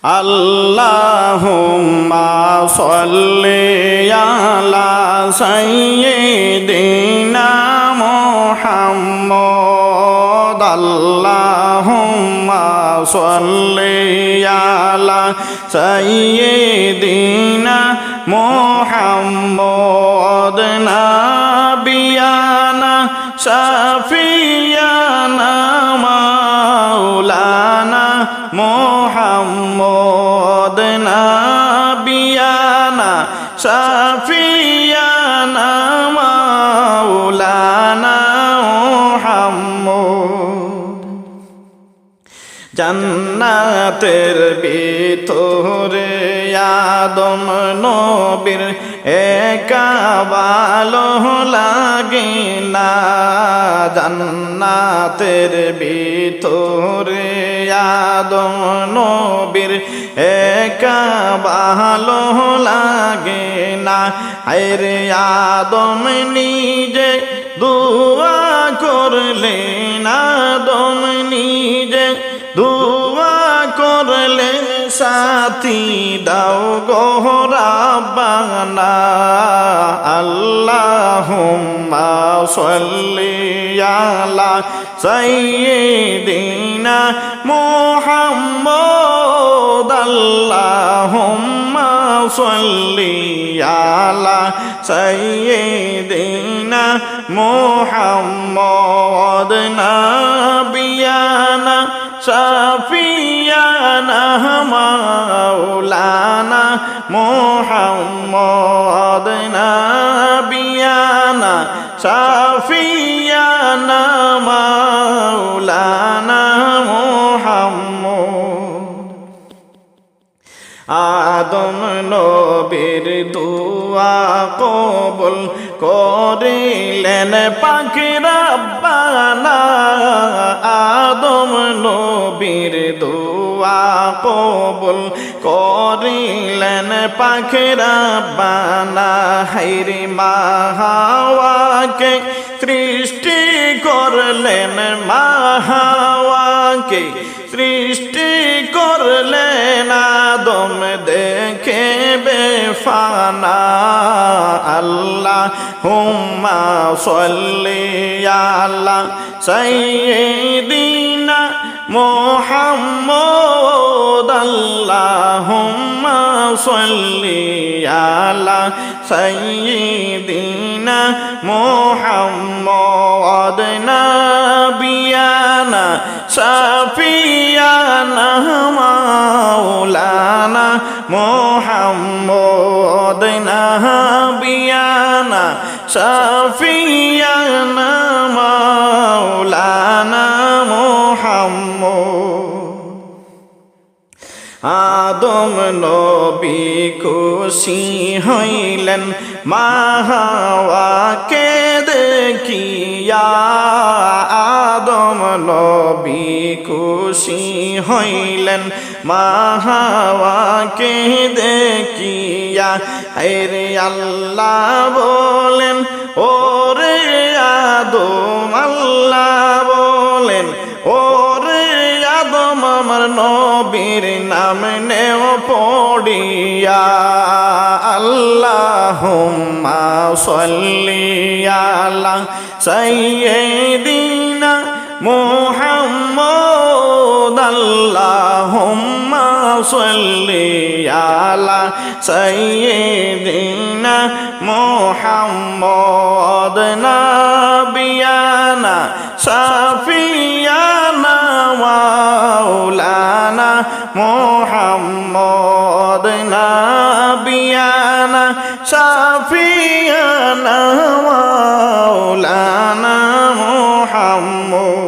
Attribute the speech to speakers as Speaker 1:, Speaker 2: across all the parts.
Speaker 1: আল্লাহুম্মা সাল্লি আলা সাইয়্যিদিনা মুহাম্মদ আল্লাহুম্মা সাল্লি আলা সাইয়্যিদিনা মুহাম্মদ নাবিয়ানা শাফিয়ানা মাওলানা মুহাম্মদ নাবিয়ানা শাফিয়ানা মাওলানা মুহাম্মদ জান্নাতের ভিতরে আদম নবীর একা ভালো লাগে না জান্নাতের ভিতরে আদম নবীর একা ভালো লাগে না আরে আদম নিজে দুআ করলেন আদম নিজে দুআ করলেন সাথী দাও গো রাব্বানা আল্লাহুম্মা সাল্লি আলা সাইয়্যিদিনা মুহাম্মদ আল্লাহুম্মা সাল্লি আলা সাইয়্যিদিনা মুহাম্মদ নাবিয়ানা শাফিয়ানা মাওলানা মুহাম্মদ নাবিয়ানা শাফিয়ানা মাওলানা মুহাম্মদ আদম নবীর দুআ কবুল করিলেন পাক রব্বানা আদম নবীর দুআ কবুল করিলেন পাক রব্বানা হায়রে মা হাওয়াকে সৃষ্টি করলেন মা হাওয়াকে সৃষ্টি করলেন আদম দেখে বেফানা আল্লাহুম্মা সাল্লি আলা সাইয়্যিদিনা মুহাম্মদ আল্লাহুম্মা সাল্লি আলা সাইয়্যিদিনা মুহাম্মদ নাবিয়ানা শাফিয়ানা মাওলানা মুহাম্মদ নাবিয়ানা শাফিয়ানা মাওলানা মুহাম্মদ আদম নবী খুশি হইলেন মা হাওয়াকে দেখিয়া আদম নবী খুশি হইলেন মা হাওয়াকে দেখিয়া আরে আল্লাহ বলেন ওরে আদম আল্লাহ বলেন ওরে আদম আমার নবীর নাম নেও পড়িয়া আল্লাহুম্মা সাল্লি আলা সাইয়্যিদিনা মুহাম্মদ আল্লাহুম্মা সাল্লি আলা সাইয়্যিদিনা মুহাম্মদ নাবিয়ানা শাফিয়ানা মাওলানা মুহাম্মদ নাবিয়ানা শাফিয়ানা মাওলানা মুহাম্মদ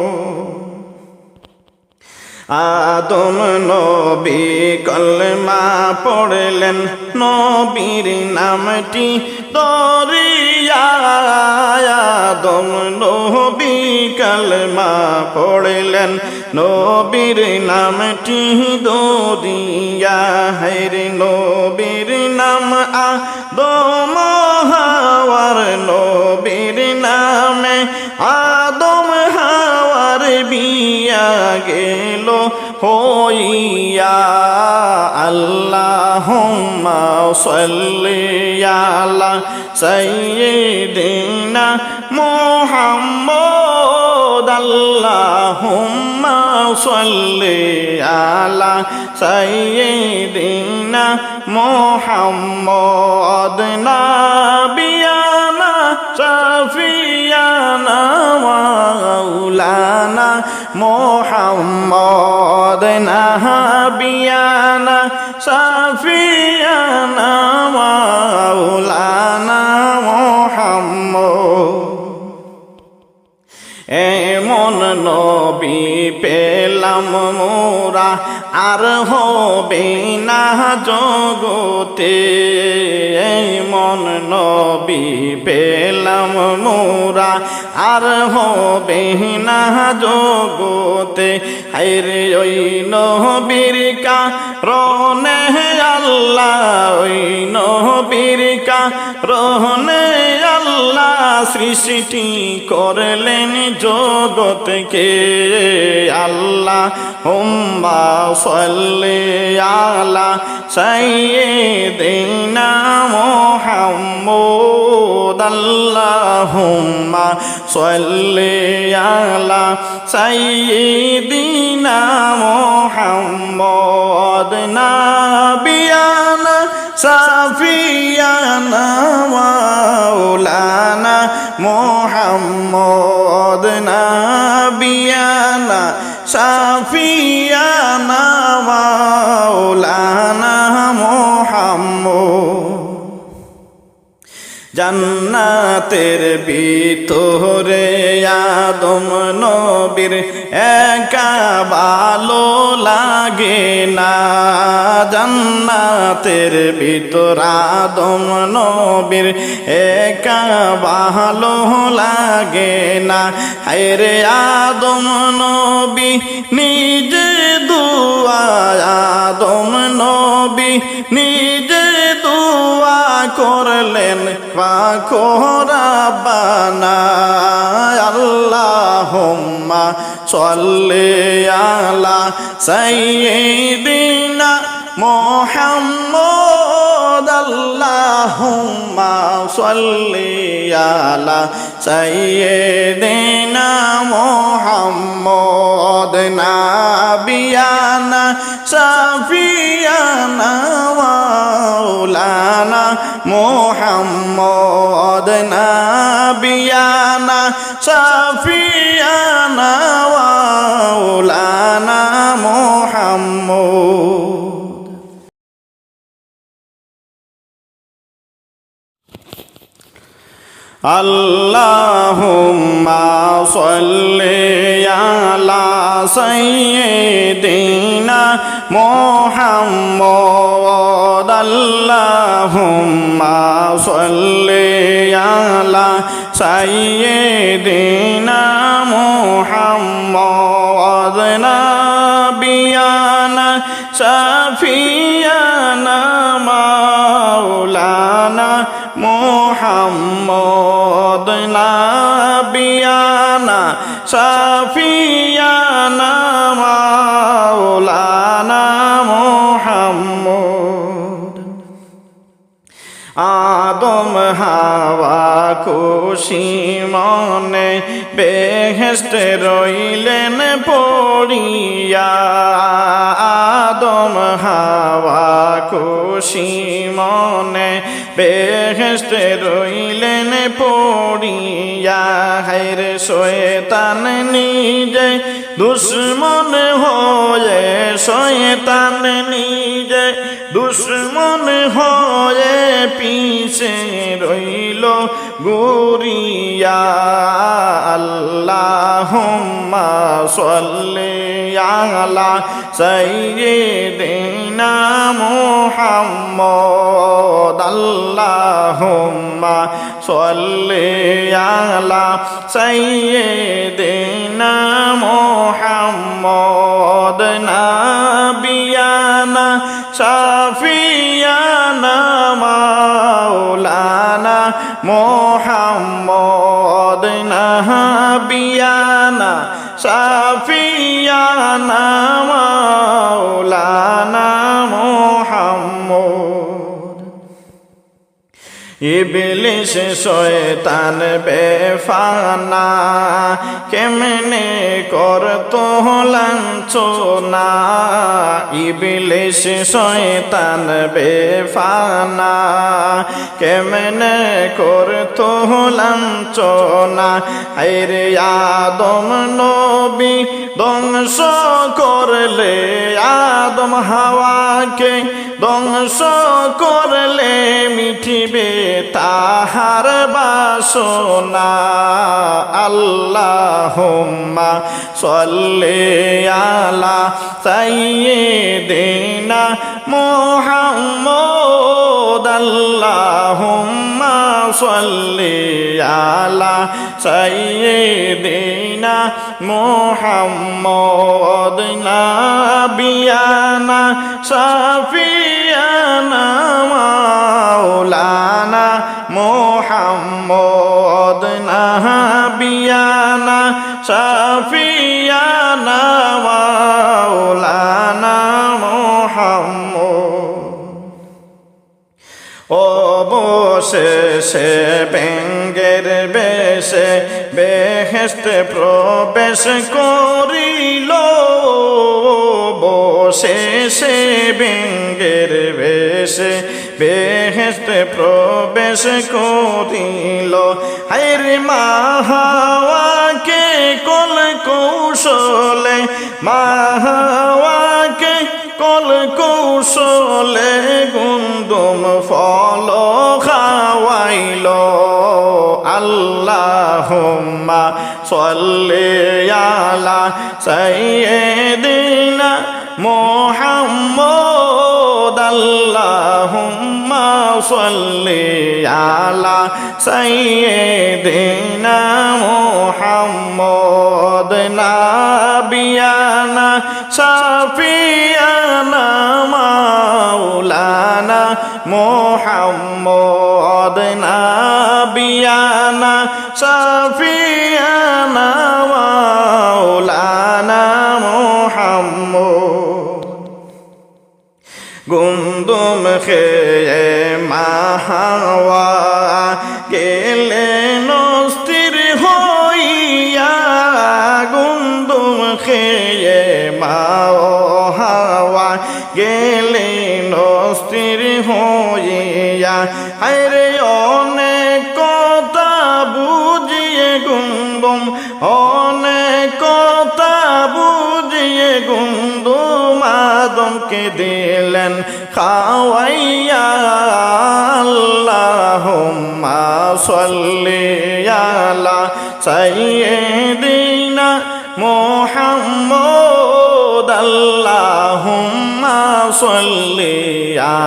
Speaker 1: আদম নবী কলমা পড়লেন নবীর নামটি দরিয়া আদম নবী কলমা পড়লেন নবীর নামটি দরিয়া হায়রে নবীর নাম আদম হাওয়ার নবীর নামে আদম হাওয়ার বিয়া গেল হইয়া আল্লাহুম্মা সাল্লি আলা সাইয়্যিদিনা মুহাম্মদ আল্লাহুম্মা সাল্লি আলা সাইয়্যিদিনা মুহাম্মদ নাবিয়ানা শাফিয়ানা মাওলানা মুহাম্মদ নাবিয়ানা শাফিয়ানা মাওলানা মুহাম্মদ এমন নবী পেলাম মোরা আর হবে না জগতে এমন নবী পেলাম মোরা আর হবে না জগতে হায়রে ওই নবীর কারণে আল্লাহ ওই নবীর কারণে আল্লাহ সৃষ্টি করলেন জগৎকে আল্লাহুম্মা সাল্লি আলা সাইয়্যিদিনা মুহাম্মদ আল্লাহুম্মা সাল্লি আলা সাইয়্যিদিনা মুহাম্মদ নাবিয়ানা শাফিয়ানা মাওলানা মুহাম্মদ নাবিয়ানা শাফিয়ানা মাওলানা মুহাম্মদ জান্নাতের ভিতরে আদম নবীর একা ভালো লাগে না জান্নাতের ভিতর আদম নবীর একা ভালো লাগে না হায়রে আদম নবী নিজে দুয়া আদম নবী নিজে দুয়া করলেন পাক রাব্বানা আল্লাহুম্মা সাল্লি আলা সাইয়্যিদিনা মুহাম্মদ আল্লাহুম্মা সাল্লি আলা সাইয়্যিদিনা মুহাম্মদ নাবিয়ানা শাফিয়ানা মাওলানা মুহাম্মদ নাবিয়ানা শাফিয়ানা মাওলানা মুহাম্মদ আল্লাহুম্মা সাল্লি আলা সাইয়্যিদিনা মুহাম্মদ আল্লাহুম্মা সাল্লি আলা সাইয়্যিদিনা মুহাম্মদ নাবিয়ানা শাফিয়ানা মাওলানা মুহাম্মদ নাবিয়ানা শাফিয়ানা মাওলানা মুহাম্মদ আদম হাওয়া খুশি মনে বেহেশতে রইলেন পড়িয়া আদম হাওয়া খুশি মনে বেহেশতে রইলেন পড়িয়া হায়রে শয়তান নিজে দুশ্মন হয়ে শয়তান নিজে দুশ্মন হয়ে পিছে রইল গুরিয়া আল্লাহুম্মা সাল্লি আলা সাইয়্যিদিনা মুহাম্মদ আল্লাহুম্মা সাল্লি আলা সাইয়্যিদিনা মুহাম্মদ নাবিয়ানা শাফিয়ানা মাওলানা মুহাম্মদ নাবিয়ানা শাফিয়ানা মাওলানা ইবলিস শয়তান বেফানা কেমনে করতো লাঞ্ছনা ইবলিস শয়তান বেফানা কেমনে করতো লাঞ্ছনা আইরে আদম নবী ধ্বংস করলে আদম হাওয়াকে ধ্বংস করলে মিঠিবে তাহার বাসনা আল্লাহুম্মা সাল্লি আলা সাইয়্যিদিনা মুহাম্মদ আল্লাহুম্মা সাল্লি আলা সাইয়্যিদিনা মুহাম্মদ নাবিয়ানা শাফিয়ানা মাওলানা মুহাম্মদ নাবিয়ানা শাফিয়ানা মাওলানা মুহাম্মদ অবশেষে ব্যঙ্গের বেশে বেহেশতে প্রবেশ করিল অবশেষে ব্যঙ্গের বেশে বেহেশতে প্রবেশ করিল হায়রে মা হাওয়াকে কল কৌশলে মা হাওয়াকে কল কৌশলে গুন্দুম ফল খাওয়াইল আল্লাহুম্মা সাল্লি আলা সাইয়্যিদিনা মুহাম্মদ আল্লাহুম্মা সাল্লি আলা সাইয়্যিদিনা মুহাম্মদ নাবিয়ানা শাফিয়ানা মাওলানা মুহাম্মদ নাবিয়ানা শাফিয়ানা মাওলানা মুহাম্মদ গুন্দুম খেয়ে মা হাওয়া গেলেন অস্থির হইয়া গুন্দুম খেয়ে মা হাওয়া গেলেন অস্থির হইয়া হায়রে অনেক কথা বুঝিয়ে গুন্দুম অনেক কথা বুঝিয়ে গুন্দুম আদমকে দিলেন খাওয়াইয়া আল্লাহুম্মা সাল্লি আলা সাইয়্যিদিনা মুহাম্মদ আল্লাহুম্মা সাল্লি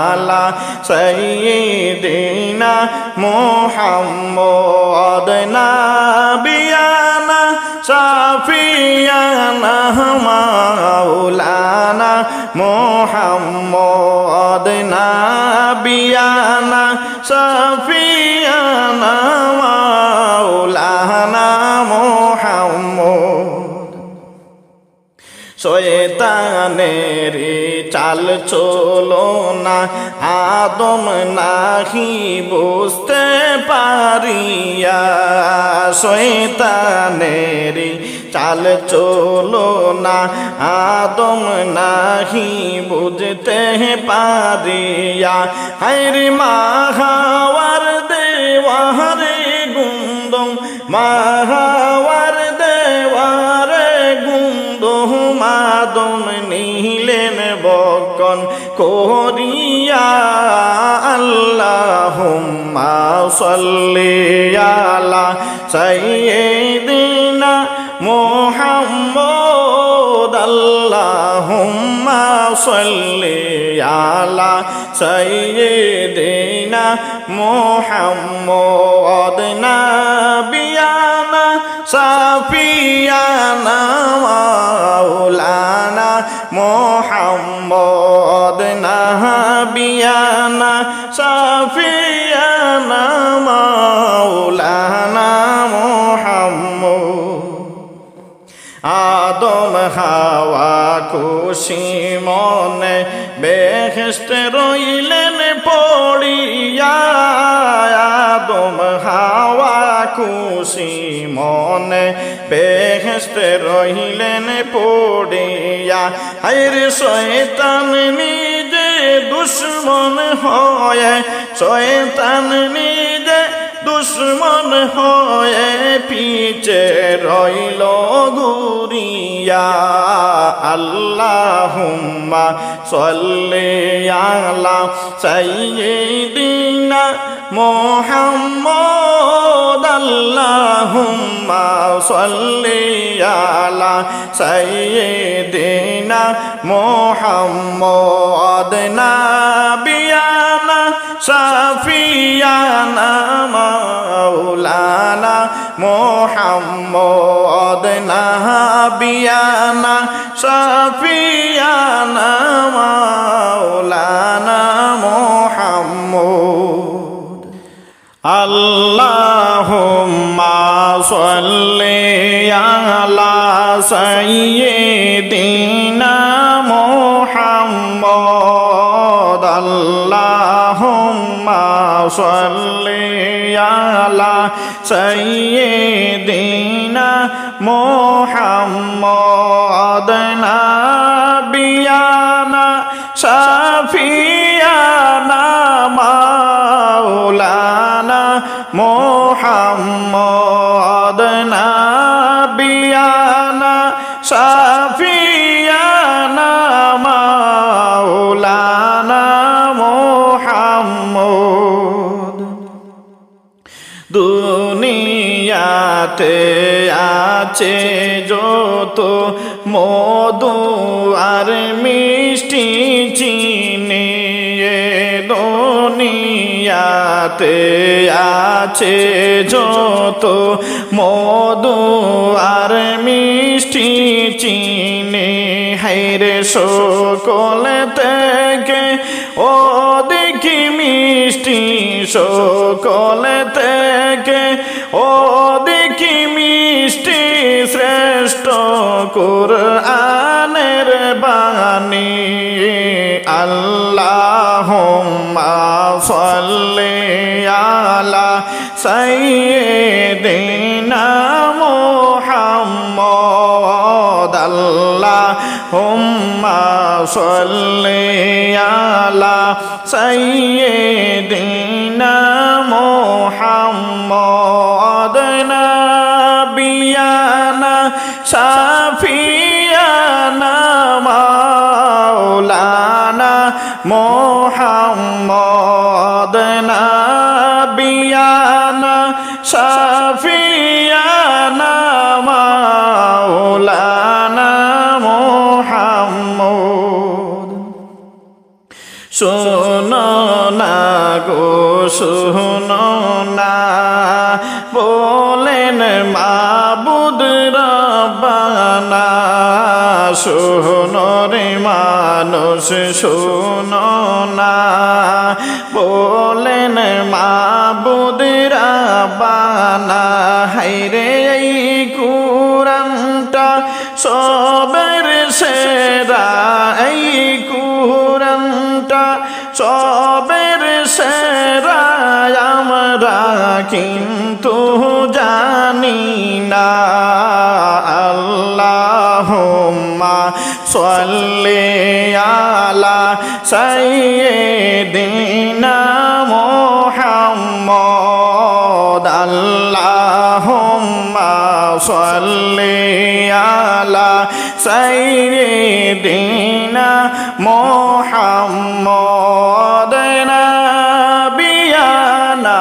Speaker 1: আলা সাইয়্যিদিনা মুহাম্মদ নাবিয়ানা শাফিয়ানা মাওলানা মুহাম্মদ নাবিয়ানা শাফিয়ানা মাওলানা মুহাম্মদ শয়তানের চাল চলো না আদম নাহি বুঝতে পারিয়া শয়তানের চাল চলো না আদম নাহি বুঝতে পারিয়া হায়রে মা হাওয়ার দেওয়ারে গুন্দম মা হাওয়ার দেওয়ারে গুন্দম আদম নিলেন বকন করিয়া আল্লাহুম্মা সাল্লি আলা সাইয়্যিদিনা মুহাম্মদ আল্লাহুম্মা সাল্লি আলা সাইয়্যিদিনা মুহাম্মদ নাবিয়ানা শাফিয়ানা মাওলানা মুহাম্মদ নাবিয়ানা শাফিয়ানা মাওলানা মুহাম্মদ আদম হাওয়া খুশি মনে বেহেশতে রইলেন পড়িয়া আদম হাওয়া খুশি মনে বেহেশতে রহিলেন পড়িয়া। হায়রে শয়তান নিজে দুশ্মন হয়, শয়তান নিজে দুশ্মন হয়ে পিছে রইল ঘুরিয়া। আল্লাহুম্মা সাল্লি আলা সাইয়্যিদিনা মুহাম্মদ। আল্লাহুম্মা সাল্লি আলা সাইয়্যিদিনা মুহাম্মদ। নাবিয়ানা শাফিয়ানা মাওলানা মুহাম্মদ। নাবিয়ানা শাফিয়ানা মাওলানা মুহাম্মদ। আল্লাহুম্মা সাল্লি আলা সাইয়্যিদিনা মুহাম্মদ। আল্লাহুম্মা সাল্লি আলা সাইয়্যিদিনা মুহাম্মদ। নাবিয়ানা শাফিয়ানা মাওলানা মুহাম্মদ। নাবিয়ানা শাফিয়ানা মাওলানা মুহাম্মদ। দুনিয়াতে আছে যত মধু আর মিষ্টি চিনি, দুনিয়াতে আছে যত মধু আর মিষ্টি চিনি। হায়রে সকল থেকে ও দেখি মিষ্টি, সকল থেকে ও দেখি মিষ্টি শ্রেষ্ঠ কুরআনের বাণী। আল্লাহুম্মা সাল্লি আলা সাইয়্যিদিনা মুহাম্মদ। আল্লাহুম্মা সাল্লি আলা সাইয়্যিদিনা মুহাম্মদ। নাবিয়ানা শাফিয়ানা মাওলানা মুহাম্মদ। নাবিয়ানা শাফিয়ানা মাওলানা মুহাম্মদ। শোনো না গো শোনো না, বলেন মাবুদ রব্বানা। শোনো রে মানুষ শোনো না, বলেন মাবুদ রব্বানা। হায়রে এই কুরআনটা সবের সেরা, এই কুরআনটা সবের সেরা আমরা কিন্তু জানি না। আল্লাহুম্মা সাল্লি আলা সাইয়্যিদিনা মুহাম্মদ। আল্লাহুম্মা সাল্লি আলা সাইয়্যিদিনা মুহাম্মদ। নাবিয়ানা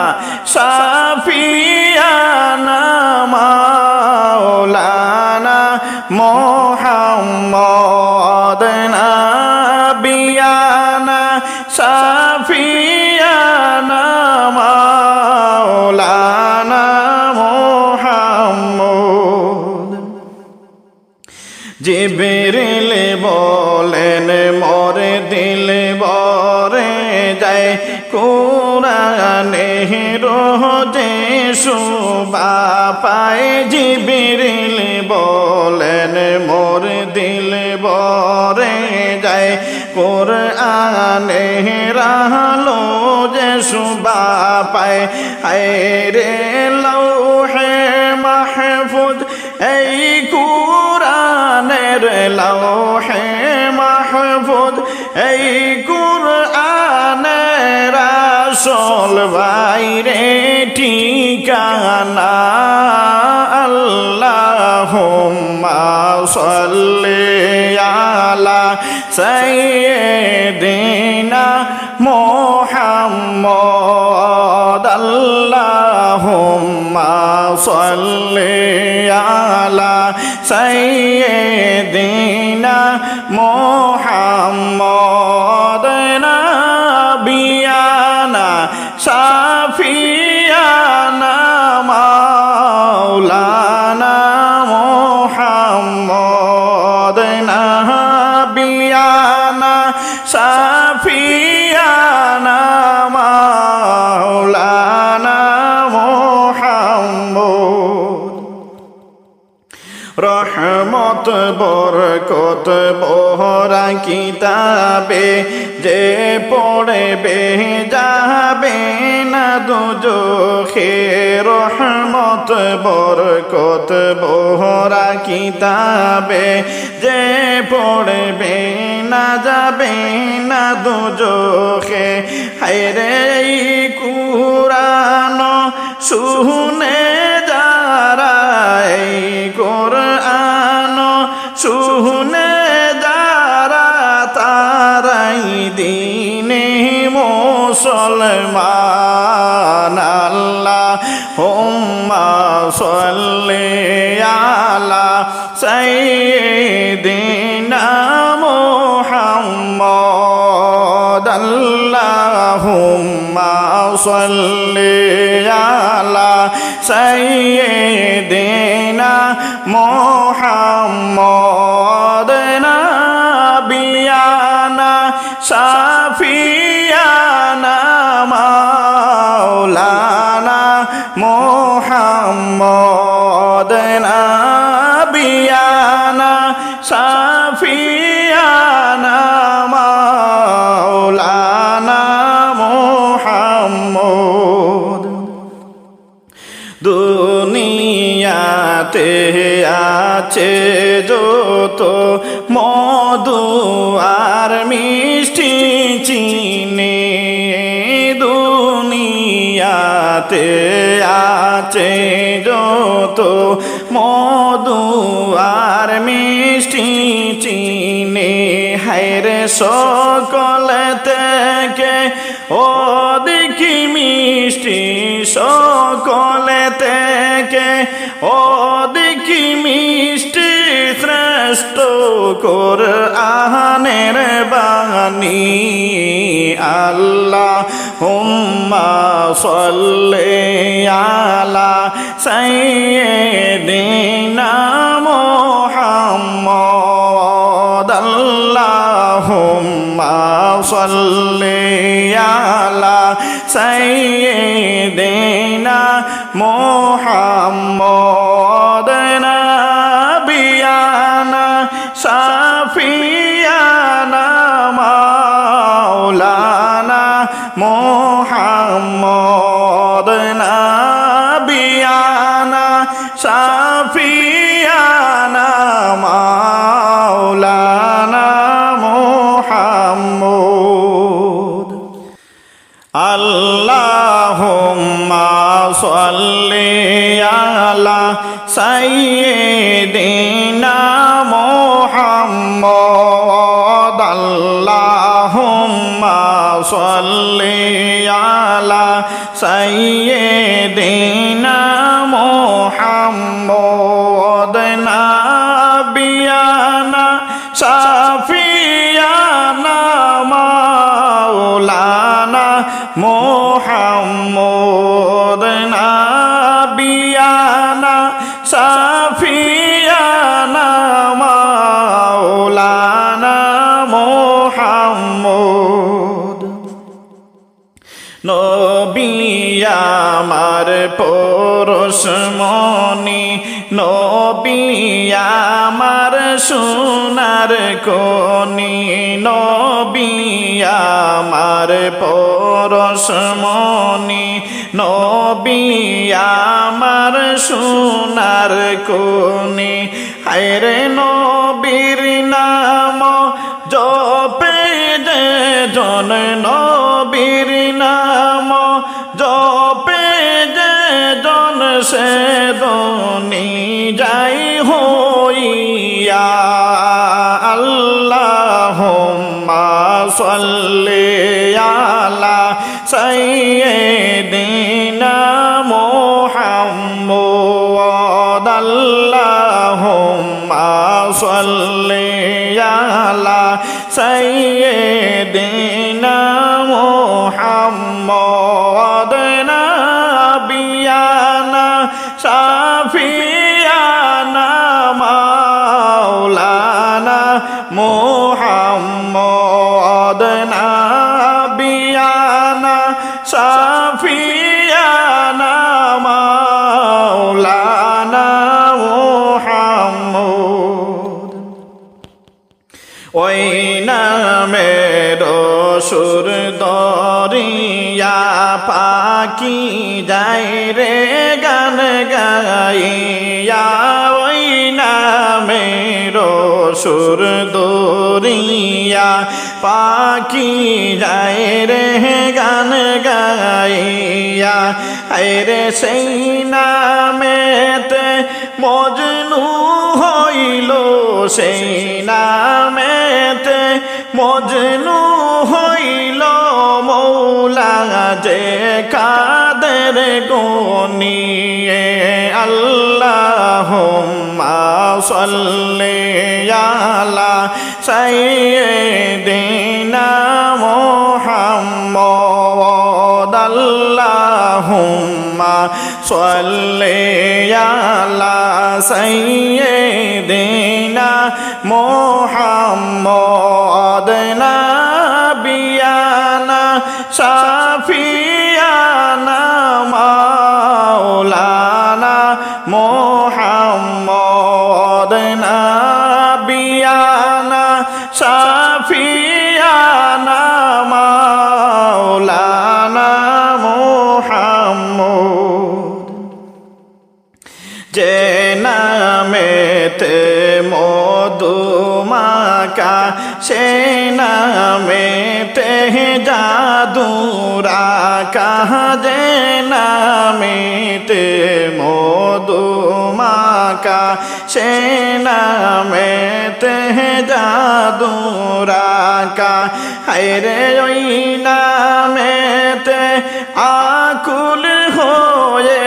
Speaker 1: শাফিয়ানা মাওলানা মুহাম্মদ। নাবিয়ানা শাফিয়ানা মাওলানা মুহাম্মদ। জিবরিল বলেন মোর দিল বরে যায় কুরআনে রোজে শোভা পায়। জিবরিল বলেন মোর দিল বরে যায় কুরআনে আলো যে শোভা পায়। হায়রে লৌহে মাহফুজ এই কুরআনের লৌহে মাহফুজ এই কুরআনের আসল বাইরে ঠিকানা। আল্লাহুম্মা সাল্লি আলা সাইয়্যিদিনা মুহাম্মদ। আল্লাহুম্মা সাল্লি আলা সাইয়্যিদিনা মুহাম্মদ। নাবিয়ানা শাফিয়ানা মাওলানা মুহাম্মদ। নাবিয়ানা শাফিয়ানা মাওলানা মুহাম্মদ। রহমত বরকত বহরা কিতাবে যে পড়বে যাবে না দুজখে। রহমত বরকত বহরা কিতাবে যে পড়বে না যাবে না দুজখে। হায়রে এই কুরআন শুনে যারা এই কুরআন শুনে যারা তারাই দিনে মুসলমান। আল্লাহুম্মা সাল্লি আলা সাইয়্যিদিনা মুহাম্মদ। আল্লাহুম্মা সাল্লি আলা সাইয়্যিদিনা মুহাম্মদ। নাবিয়ানা শাফিয়ানা মাওলানা মুহাম্মদ। নাবিয়ানা শাফিয়ানা মাওলানা মুহাম্মদ। দুনিয়াতে আছে যত মধু আর মিষ্টি চিনি। দুনিয়াতে আছে যত মধু আর মিষ্টি চিনি। হায়রে সকল থেকে অধিক মিষ্টি সকল থেকে অধিক মিষ্টি শ্রেষ্ঠ কুরআনের বাণী। আল্লাহুম্মা সাল্লি আলা সাইয়্যিদিনা মুহাম্মদ। আল্লাহুম্মা সাল্লি আলা সাইয়্যিদিনা মুহাম্মদ। নাবিয়ানা শাফিয়ানা মাওলানা মুহাম্মদ। নাবিয়ানা শাফিয়ানা মাওলানা মুহাম্মদ। আল্লাহুম্মা সাল্লি আলা সাইয়্যিদিনা মুহাম্মদ। আল্লাহুম্মা সাল্লি আলা সাইয়্যিদিনা মুহাম্মদ। নাবিয়ানা শাফিয়ানা মাওলানা মুহাম্মদ। নাবিয়ানা শাফিয়ানা মাওলানা মুহাম্মদ। নবী আমার পরশমণি নবী আমার সোনার খনি নবী আমার পরশমণি নবী আমার সোনার কোনি হায়রে নবীর নাম জপে যে জন নবীর নাম জপে যে জন সে দনি যাই হইয়া আল্লাহুম্মা সাল্লি আলা সাইয়্যিদিনা মুহাম্মদ আল্লাহুম্মা সাল্লি আলা সাইয়্যিদিনা মুহাম্মদ নাবিয়ানা শাফিয়ানা মাওলানা মুহাম্মদ নাবিয়ানা শাফিয়ানা মাওলানা মুহাম্মদ ওই নামের সুর দরিয়া পাখি যায় রে গান গাইয়া ওই নামের সুর দরিয়া পাখি যায় রে গান গাইয়া আরে সেই নামেতে মজনু হইল সেই নামেতে মজনু হইল মৌলা যে কাদের গনিয়ে আল্লাহুম্মা সাল্লি আলা সাইয়্যিদিনা মুহাম্মদ আল্লাহুম্মা সাল্লি আলা সাইয়্যিদিনা মুহাম্মদ নাবিয়ানা শাফিয়ানা মাওলানা মুহাম্মদ নাবিয়ানা শাফিয়ানা মাওলানা মুহাম্মদ যে নামেতে মধু মাকা সে নামেতে জাদু রাখা যে নামেতে মধু মাকা সে নামেতে জাদু রাখা হায়রে ওই নামেতে আকুল হয়ে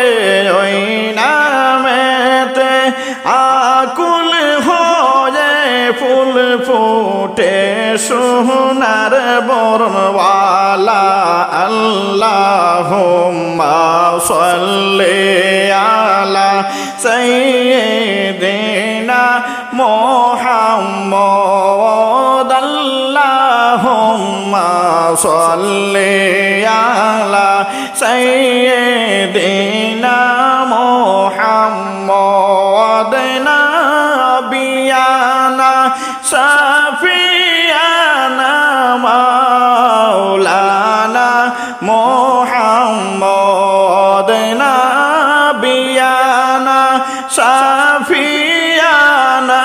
Speaker 1: ওই নামেতে আকুল হয়ে ফুল ফুটে সোনার বরণওয়ালা আল্লাহুম্মা সাল্লি আলা সাইয়্যিদিনা মুহাম্মদ আল্লাহুম্মা সাল্লি আলা সাইয়্যিদিনা মুহাম্মদ নাবিয়ানা শাফিয়ানা মাওলানা মুহাম্মদ নাবিয়ানা শাফিয়ানা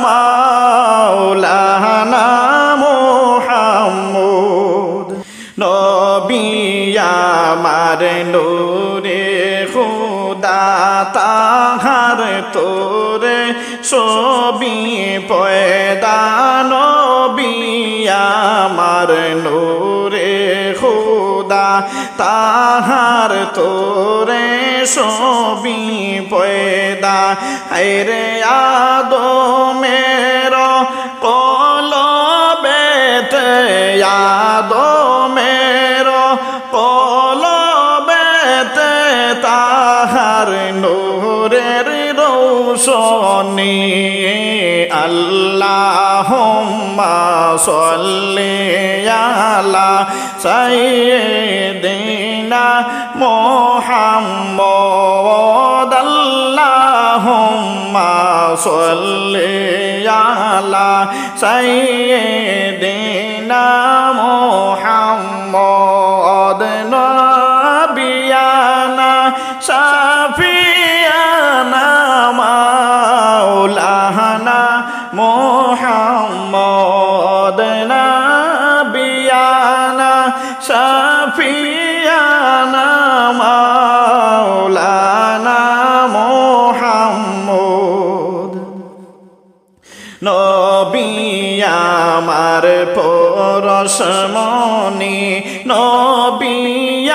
Speaker 1: মাওলানা মুহাম্মদ নবী আমার নূরে খুদা তাহার তোরে ছবি পয়দা নবী আমার নূরে খুদা তাহার তোরে ছবি পয়দা হায়রে আদমের কলবেতে আদমের কলবেতে তাহার নূরের রৌশনী আল্লাহুম্মা সাল্লি আলা সাইয়্যিদিনা মুহাম্মদ আল্লাহুম্মা সাল্লি আলা সাইয়্যিদিনা মুহাম্মদ শাফিয়ানা মাওলানা মুহাম্মদ নবী আমার পরশমণি নবী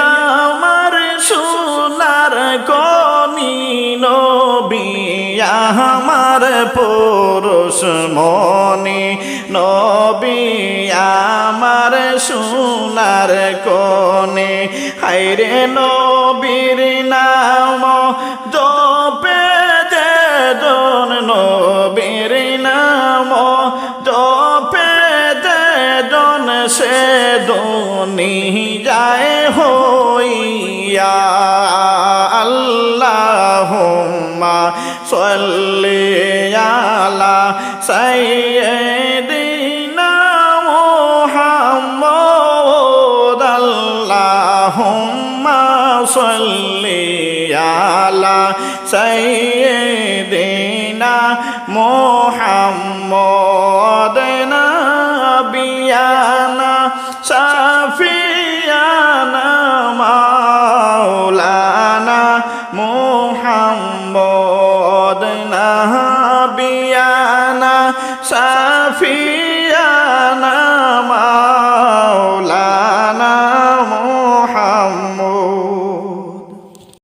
Speaker 1: আমার সোনার কনি নবী আমার পরশমণি নবী আমার সোনার কনি হায়রে নবীর নাম জপে যেজন নবীর নাম জপে যেজন সে দুনিয়ায় হইয়া আল্লাহুম্মা সাল্লি আলা সাইয়্যিদিনা মুহাম্মদ আল্লাহুম্মা সাল্লি আলা সাইয়্যিদিনা